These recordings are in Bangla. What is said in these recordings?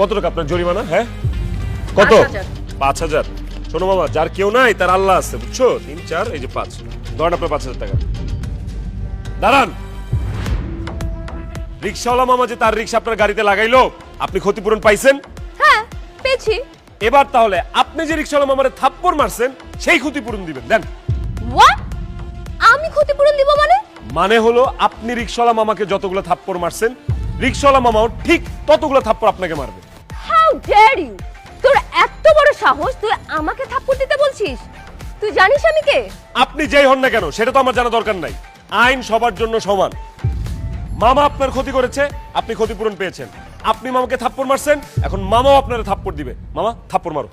কত টাকা আপনার জরিমানা? হ্যাঁ কত? 5,000। শোনো মামা, যার কেউ নাই তার আল্লাহ আছে, বুঝছো? 3 4 এই যে 5, ধরেন আপনার 5,000 টাকা। দাঁড়ান, রিক্সাওয়ালা মামা যে তার রিক্সা আপনার গাড়িতে লাগাইলো, আপনি ক্ষতিপূরণ পাইছেন? হ্যাঁ পেয়েছি। এবার তাহলে আপনি যে রিক্সাওয়ালা মামারে থাপ্পড় মারছেন সেই ক্ষতিপূরণ দিবেন, দেন। হোয়াট? আমি ক্ষতিপূরণ দিব মানে? মানে হলো আপনি রিক্সাওয়ালা মামাকে যতগুলো থাপ্পড় মারছেন, রিক্সাওয়ালা মামাও ঠিক ততগুলো থাপ্পড় আপনাকে মারবে। How dare you! তোর এত বড় সাহস, তুই আমাকে থাপ্পড় দিতে বলছিস? তুই জানিস আমি কে? আপনি যেই হন না কেন সেটা তো আমার জানা দরকার নাই। আইন সবার জন্য সমান। মামা আপনার ক্ষতি করেছে, আপনি ক্ষতিপূরণ পেয়েছেন। আপনি মামাকে থাপ্পড় মারছেন, এখন মামাও আপনার থাপ্পড় দিবে। মামা থাপ্পড় মারো।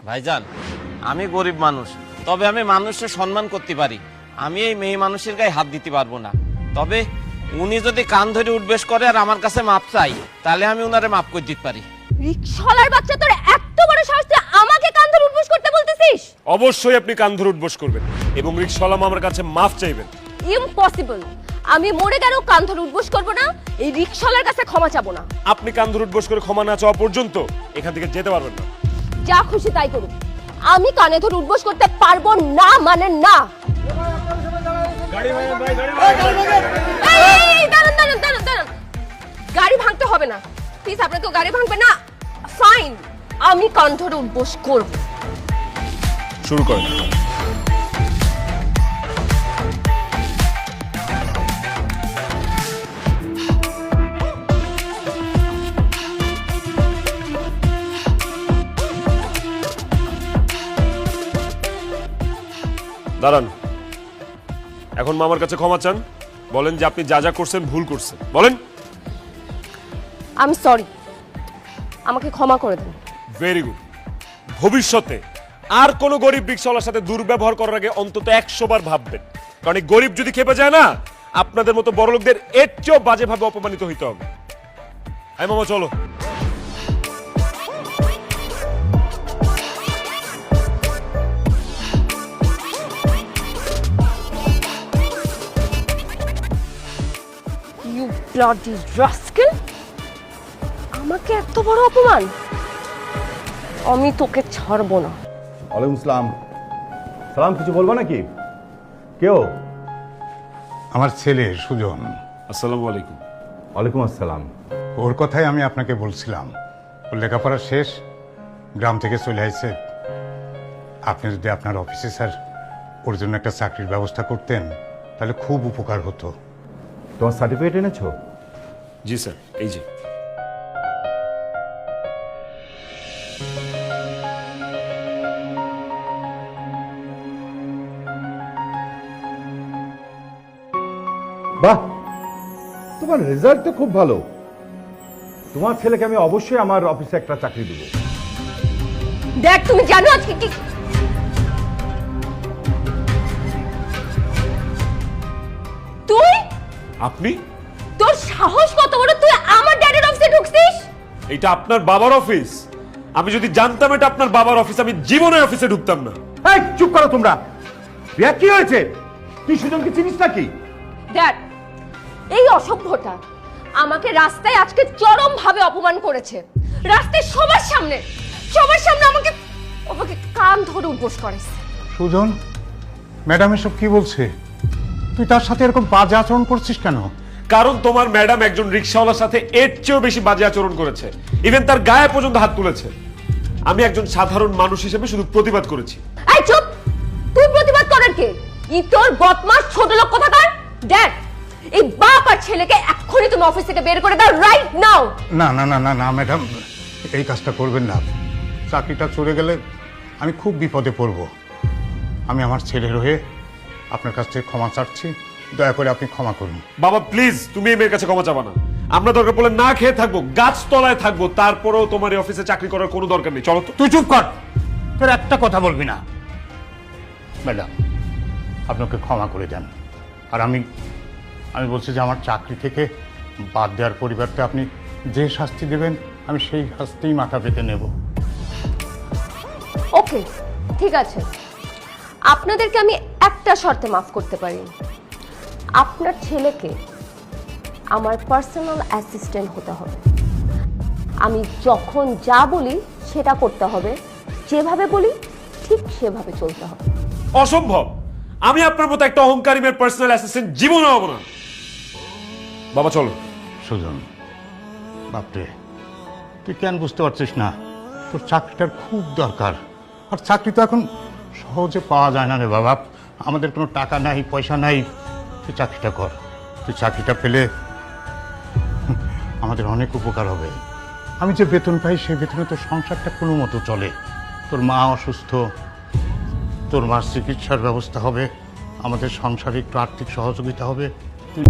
ভাইজান, আমি গরিব মানুষ, তবে আমি মানুষের সম্মান করতে পারি। আমি এই মেয়ে মানুষের গায়ে হাত দিতে পারবো না। তবে উনি যদি কান ধরে উঠবেশ করে আর আমার কাছে মাপ চাই, তাহলে আমি উনারে মাপ করে দিতে পারি। রিকশালার বাচ্চা, তোর এত বড় সাহস, তুই আমাকে কান ধরে উঠবোস করতে বলতেছিস? অবশ্যই আপনি কান ধরে উঠবোস করবেন এবং রিক্সাওয়ালা মামার কাছে মাফ চাইবেন। ইম্পসিবল! আমি মরে গেলেও কান ধরে উঠবোস করব না, এই রিকশালার কাছে ক্ষমা চাবো না। আপনি কান ধরে উঠবোস করে ক্ষমা না চাওয়া পর্যন্ত এখান থেকে যেতে পারবেন না। যা খুশি তাই করুন, আমি কানে ধরে উঠবোস করতে পারবো না, মানে না। এই, দাঁড়ান দাঁড়ান দাঁড়ান দাঁড়ান, গাড়ি ভাঙতে হবে না প্লিজ, আপনাকে গাড়ি ভাঙবে না। ফাইন, আমি কান ধরে উঠবোস করব। শুরু করেন। দাঁড়ান, এখন মামার কাছে ক্ষমা চান। বলেন যে আপনি যা যা করছেন ভুল করছেন, বলেন। আমি সরি, আমাকে ক্ষমা করে দিন। Very good. ভবিষ্যতে আর কোন গরিব রিক্সাওয়ালার সাথে দুর্ব্যবহার করার আগে অন্তত 100 বার ভাববেন, কারণ এই গরিব যদি খেপে যায় না, আপনাদের মতো বড় লোকদের এর চেয়েও বাজেভাবে অপমানিত হইতে হবে। আই মামা চলো। You bloody rascal! আমাকে এত বড় অপমান! আমি তোকে ছাড়বো না। ওয়ালাইকুম সালাম। সালাম, কিছু বলবো নাকি? কেউ? আমার ছেলে সুজন। আসসালামু আলাইকুম। ওয়ালাইকুম আসসালাম। ওর কথাই আমি আপনাকে বলছিলাম। ওর লেখাপড়া শেষ, গ্রাম থেকে চলে আসছে। আপনি যদি আপনার অফিসে স্যার ওর জন্য একটা চাকরির ব্যবস্থা করতেন তাহলে খুব উপকার হতো। তোমার সার্টিফিকেট এনেছো? জি স্যার, এই যে। বাহ, তোমার রেজাল্ট তো খুব ভালো। তোমার ছেলেকে আমি অবশ্যই আমার অফিসে একটা চাকরি দেবো। দেখ, তুমি জানো আজকে কি তুই? আপনি? তোর সাহস কত বড়, তুই আমার ড্যাডির অফিসে ঢুকছিস? এটা আপনার বাবার অফিস। আমি যদি জানতাম এটা আপনার বাবার অফিস, আমি জীবনে অফিসে ঢুকতাম না। এই চুপ করো তোমরা। রিয়া, কি হয়েছে? তুই সুজনকে চিনিস নাকি? দেখ, এই অসভ্যটা আমাকে রাস্তায় আজকে চরম ভাবে অপমান করেছে। রাস্তায় সবার সামনে আমাকে কান ধরে উপোস করেছে। সুজন, ম্যাডাম এসব কি বলছে? তুই তার সাথে এরকম বাজে আচরণ করছিস কেন? কারণ তোমার ম্যাডাম একজন রিক্সাওয়ালার সাথে এর চেয়েও বেশি বাজে আচরণ করেছে, ইভেন তার গায়ে পর্যন্ত হাত তুলেছে। আমি একজন সাধারণ মানুষ হিসেবে শুধু প্রতিবাদ করেছি। এই চুপ! তুই প্রতিবাদ করার কে? তোর বদমাস ছোট লোক কোথাকার! দেখ, এই বাপ আর ছেলেকে এক্ষুনি তুমি অফিস থেকে বের করে দাও, রাইট নাও। না না না না না ম্যাডাম, এই কাজটা করবেন না। চাকরিটা চলে গেলে আমি খুব বিপদে পড়ব। আমি আমার ছেলের হয়ে আপনার কাছ থেকে ক্ষমা চাচ্ছি, দয়া করে আপনি ক্ষমা করুন। বাবা প্লিজ, তুমি এই মেয়ের কাছে ক্ষমা চাবা না। আমরা দরকার পড়লে না খেয়ে থাকবো, গাছতলায় থাকবো, তারপরেও তোমার এই অফিসে চাকরি করার কোনো দরকার নেই। চলো তো। তুই চুপ কর, তোর একটা কথা বলবি না। ম্যাডাম, আপনাকে ক্ষমা করে দেন। আর আমি বলছি যে আমার চাকরি থেকে বাদ দেওয়ার পরিবর্তে আপনি যে শাস্তি দেবেন আমি সেই শাস্তিই মাথা পেতে নেব। ওকে, ঠিক আছে। আপনাদেরকে আমি একটা শর্তে মাফ করতে পারি। আপনার ছেলেকে আমার পার্সোনাল অ্যাসিস্ট্যান্ট হতে হবে। আমি যখন যা বলি সেটা করতে হবে, যেভাবে বলি ঠিক সেভাবে চলতে হবে। অসম্ভব, আমি আপনার মতো একটা অহংকারী মেয়ের পার্সোনাল অ্যাসিস্ট্যান্ট জীবনে হব না। বাবা চলো। সুজন, বাপরে, তুই কেন বুঝতে পারছিস না? তোর চাকরিটার খুব দরকার। আর চাকরি তো এখন সহজে পাওয়া যায় না রে বাবা। আমাদের কোনো টাকা নাই, পয়সা নাই। তুই চাকরিটা কর। তুই চাকরিটা পেলে আমাদের অনেক উপকার হবে। আমি যে বেতন পাই সেই বেতনে তোর সংসারটা কোনো মতো চলে। তোর মা অসুস্থ, তোর মার চিকিৎসার ব্যবস্থা হবে, আমাদের সংসারে একটু আর্থিক সহযোগিতা হবে। তুই